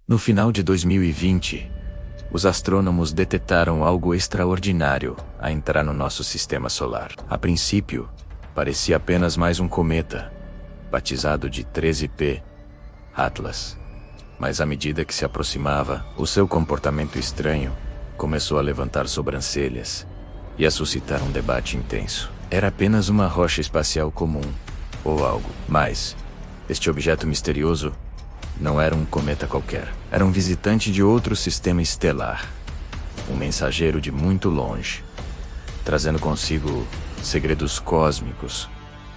No final de 2020, os astrônomos detectaram algo extraordinário a entrar no nosso sistema solar. A princípio, parecia apenas mais um cometa, batizado de 13P Atlas. Mas à medida que se aproximava, o seu comportamento estranho começou a levantar sobrancelhas e a suscitar um debate intenso. Era apenas uma rocha espacial comum, ou algo. Mas este objeto misterioso não era um cometa qualquer. Era um visitante de outro sistema estelar. Um mensageiro de muito longe, trazendo consigo segredos cósmicos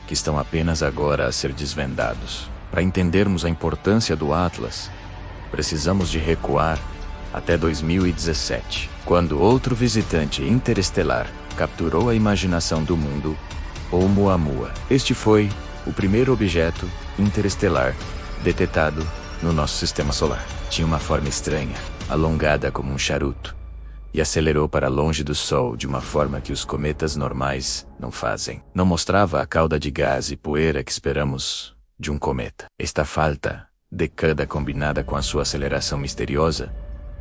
que estão apenas agora a ser desvendados. Para entendermos a importância do Atlas, precisamos de recuar até 2017, quando outro visitante interestelar capturou a imaginação do mundo, Oumuamua. Este foi o primeiro objeto interestelar detectado no nosso sistema solar. Tinha uma forma estranha, alongada como um charuto, e acelerou para longe do Sol de uma forma que os cometas normais não fazem. Não mostrava a cauda de gás e poeira que esperamos de um cometa. Esta falta de queda combinada com a sua aceleração misteriosa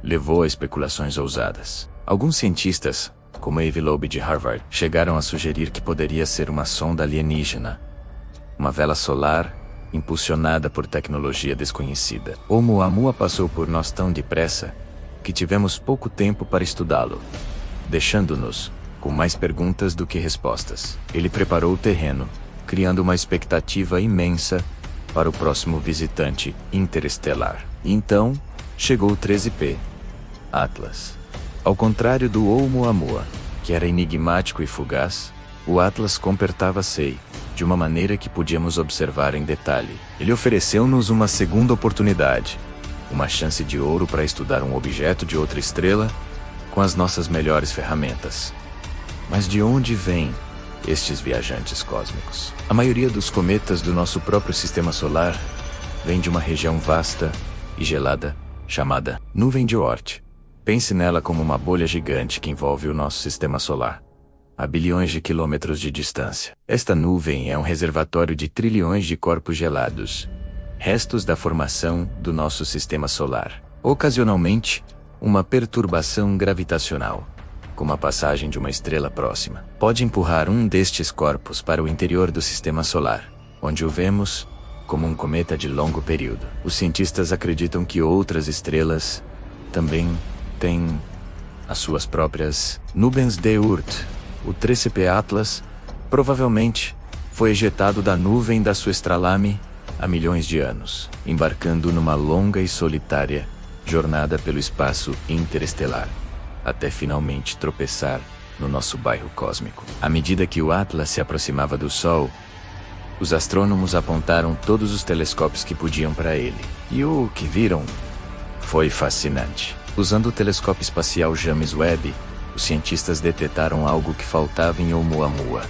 levou a especulações ousadas. Alguns cientistas, como Avi Loeb de Harvard, chegaram a sugerir que poderia ser uma sonda alienígena, uma vela solar impulsionada por tecnologia desconhecida. Oumuamua passou por nós tão depressa que tivemos pouco tempo para estudá-lo, deixando-nos com mais perguntas do que respostas. Ele preparou o terreno, criando uma expectativa imensa para o próximo visitante interestelar. E então, chegou o 13P Atlas. Ao contrário do Oumuamua, que era enigmático e fugaz, o Atlas comportava-se de uma maneira que podíamos observar em detalhe. Ele ofereceu-nos uma segunda oportunidade, uma chance de ouro para estudar um objeto de outra estrela com as nossas melhores ferramentas. Mas de onde vêm estes viajantes cósmicos? A maioria dos cometas do nosso próprio sistema solar vem de uma região vasta e gelada chamada nuvem de Oort. Pense nela como uma bolha gigante que envolve o nosso sistema solar, a bilhões de quilômetros de distância. Esta nuvem é um reservatório de trilhões de corpos gelados, restos da formação do nosso sistema solar. Ocasionalmente, uma perturbação gravitacional, como a passagem de uma estrela próxima, pode empurrar um destes corpos para o interior do sistema solar, onde o vemos como um cometa de longo período. Os cientistas acreditam que outras estrelas também têm as suas próprias nuvens de Oort. O 13P Atlas provavelmente foi ejetado da nuvem da sua estralame há milhões de anos, embarcando numa longa e solitária jornada pelo espaço interestelar, até finalmente tropeçar no nosso bairro cósmico. À medida que o Atlas se aproximava do Sol, os astrônomos apontaram todos os telescópios que podiam para ele. E o que viram foi fascinante. Usando o telescópio espacial James Webb, os cientistas detectaram algo que faltava em Oumuamua: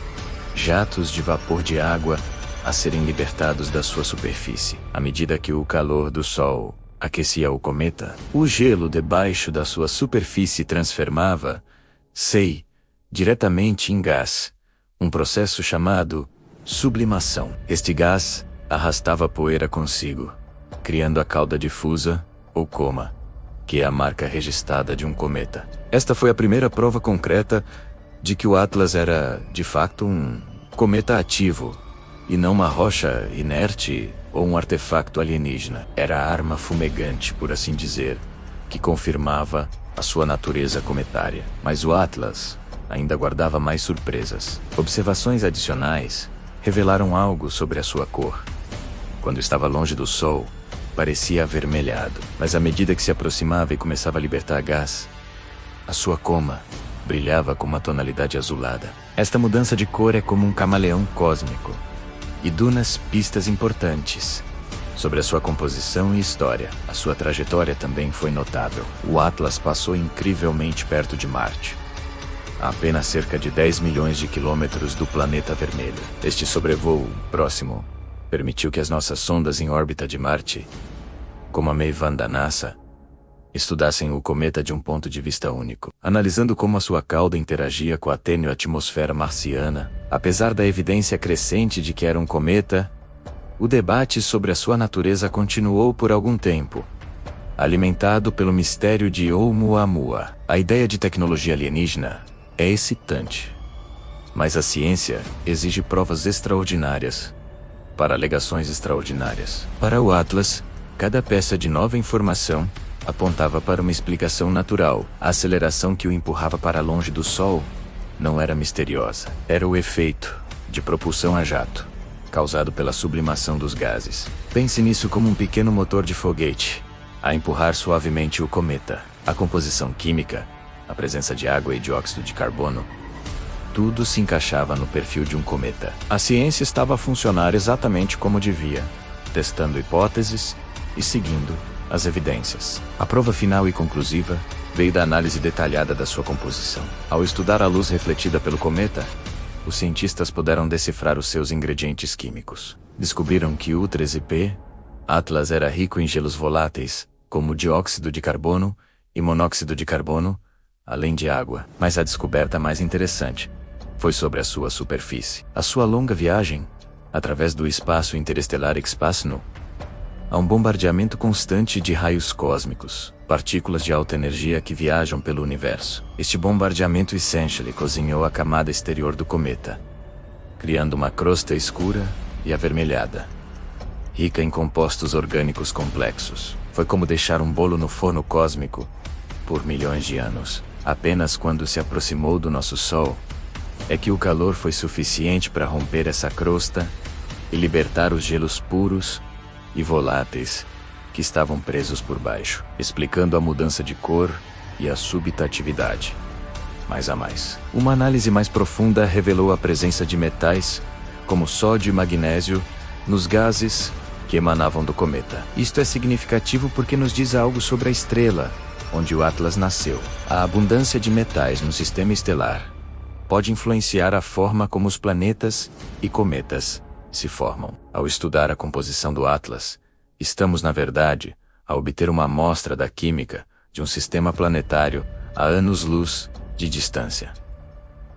jatos de vapor de água a serem libertados da sua superfície. À medida que o calor do Sol aquecia o cometa, o gelo debaixo da sua superfície transformava-se diretamente em gás, um processo chamado sublimação. Este gás arrastava poeira consigo, criando a cauda difusa, ou coma, que é a marca registrada de um cometa. Esta foi a primeira prova concreta de que o Atlas era, de fato, um cometa ativo, e não uma rocha inerte ou um artefato alienígena. Era a arma fumegante, por assim dizer, que confirmava a sua natureza cometária. Mas o Atlas ainda guardava mais surpresas. Observações adicionais revelaram algo sobre a sua cor. Quando estava longe do Sol, parecia avermelhado, mas à medida que se aproximava e começava a libertar gás, a sua coma brilhava com uma tonalidade azulada. Esta mudança de cor é como um camaleão cósmico, e dunas pistas importantes sobre a sua composição e história. A sua trajetória também foi notável. O Atlas passou incrivelmente perto de Marte, a apenas cerca de 10 milhões de quilômetros do planeta vermelho. Este sobrevoo próximo permitiu que as nossas sondas em órbita de Marte, como a Maven da NASA, estudassem o cometa de um ponto de vista único, analisando como a sua cauda interagia com a tênue atmosfera marciana. Apesar da evidência crescente de que era um cometa, o debate sobre a sua natureza continuou por algum tempo. alimentado pelo mistério de Oumuamua. A ideia de tecnologia alienígena é excitante, mas a ciência exige provas extraordinárias para alegações extraordinárias. Para o Atlas, cada peça de nova informação apontava para uma explicação natural. A aceleração que o empurrava para longe do Sol não era misteriosa. Era o efeito de propulsão a jato, causado pela sublimação dos gases. Pense nisso como um pequeno motor de foguete a empurrar suavemente o cometa. A composição química, a presença de água e dióxido de carbono, tudo se encaixava no perfil de um cometa. A ciência estava a funcionar exatamente como devia, testando hipóteses e seguindo as evidências. A prova final e conclusiva veio da análise detalhada da sua composição. Ao estudar a luz refletida pelo cometa, os cientistas puderam decifrar os seus ingredientes químicos. Descobriram que o 13P Atlas era rico em gelos voláteis, como dióxido de carbono e monóxido de carbono, além de água. Mas a descoberta mais interessante foi sobre a sua superfície. A sua longa viagem, através do espaço interestelar Expasno, há um bombardeamento constante de raios cósmicos, partículas de alta energia que viajam pelo universo. Este bombardeamento essentially cozinhou a camada exterior do cometa, criando uma crosta escura e avermelhada, rica em compostos orgânicos complexos. Foi como deixar um bolo no forno cósmico por milhões de anos. Apenas quando se aproximou do nosso Sol é que o calor foi suficiente para romper essa crosta e libertar os gelos puros e voláteis que estavam presos por baixo, explicando a mudança de cor e a súbita atividade. Mais a mais, uma análise mais profunda revelou a presença de metais, como sódio e magnésio, nos gases que emanavam do cometa. Isto é significativo porque nos diz algo sobre a estrela onde o Atlas nasceu. A abundância de metais no sistema estelar pode influenciar a forma como os planetas e cometas se formam. Ao estudar a composição do Atlas, estamos, na verdade, a obter uma amostra da química de um sistema planetário a anos-luz de distância.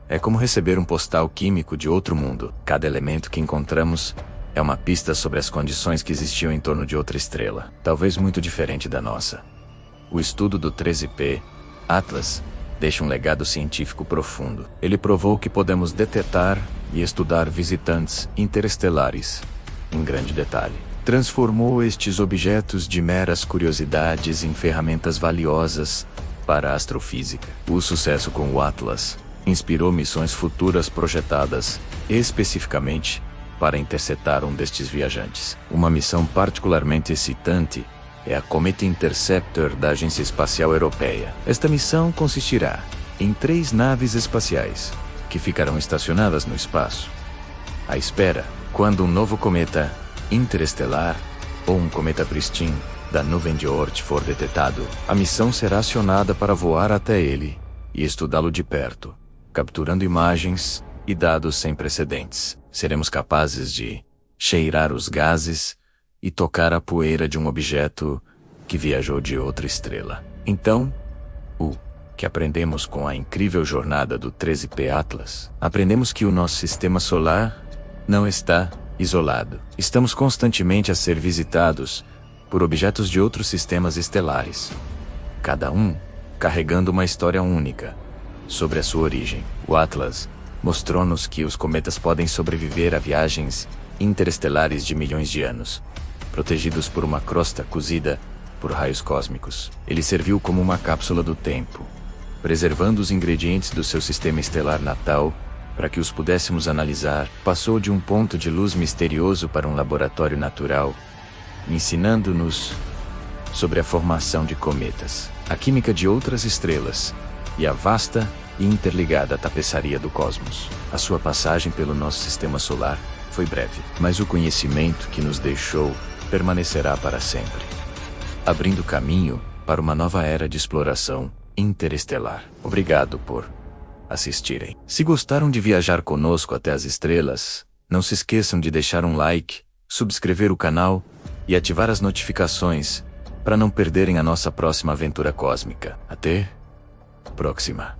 É como receber um postal químico de outro mundo. Cada elemento que encontramos é uma pista sobre as condições que existiam em torno de outra estrela, talvez muito diferente da nossa. O estudo do 13P Atlas deixa um legado científico profundo. Ele provou que podemos detectar e estudar visitantes interestelares em grande detalhe. Transformou estes objetos de meras curiosidades em ferramentas valiosas para a astrofísica. O sucesso com o Atlas inspirou missões futuras projetadas especificamente para interceptar um destes viajantes. Uma missão particularmente excitante é a Comet Interceptor da Agência Espacial Europeia. Esta missão consistirá em 3 naves espaciais que ficarão estacionadas no espaço, à espera quando um novo cometa interestelar ou um cometa pristine da nuvem de Oort for detectado. A missão será acionada para voar até ele e estudá-lo de perto, capturando imagens e dados sem precedentes. Seremos capazes de cheirar os gases e tocar a poeira de um objeto que viajou de outra estrela. Então, o que aprendemos com a incrível jornada do 13P Atlas? Aprendemos que o nosso sistema solar não está isolado. Estamos constantemente a ser visitados por objetos de outros sistemas estelares, cada um carregando uma história única sobre a sua origem. O Atlas mostrou-nos que os cometas podem sobreviver a viagens interestelares de milhões de anos, protegidos por uma crosta cozida por raios cósmicos. Ele serviu como uma cápsula do tempo, preservando os ingredientes do seu sistema estelar natal para que os pudéssemos analisar. Passou de um ponto de luz misterioso para um laboratório natural, ensinando-nos sobre a formação de cometas, a química de outras estrelas e a vasta e interligada tapeçaria do cosmos. A sua passagem pelo nosso sistema solar foi breve, mas o conhecimento que nos deixou permanecerá para sempre, abrindo caminho para uma nova era de exploração interestelar. Obrigado por assistirem. Se gostaram de viajar conosco até as estrelas, não se esqueçam de deixar um like, subscrever o canal e ativar as notificações para não perderem a nossa próxima aventura cósmica. Até a próxima.